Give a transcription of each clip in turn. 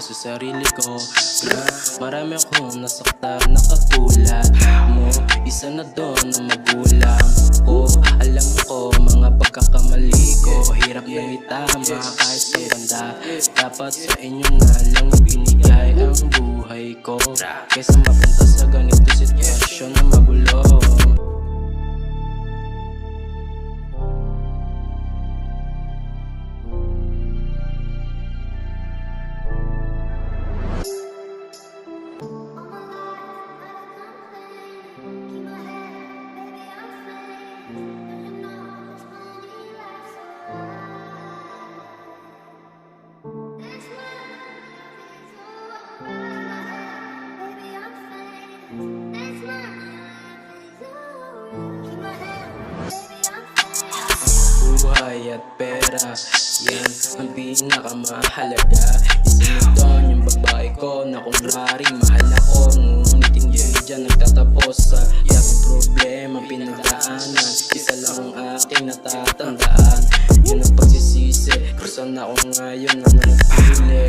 sa sarili ko. Marami akong nasaktan na katulad mo. Isa na doon na magulang ko. Alam ko mga pagkakamali ko. Hirap nang itama kahit sa banda. Dapat sa inyo na lang ibinigay ang buhay ko, kaysa mapunta sa ganito sitwasyon na magulo. Buhay at pera, yan ang pinakamahalaga. Isip doon yung babae ko na kunwari mahal ako, ngunit hindi dyan nagtatapos sa daming problema pinagdaanan. Isa lang ang aking natatandaan, yun ang pagsisisi kung saan ako ngayon na nanatili.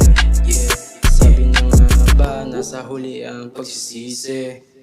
Yeah, sabi na nga ba nasa huli ang pagsisisi.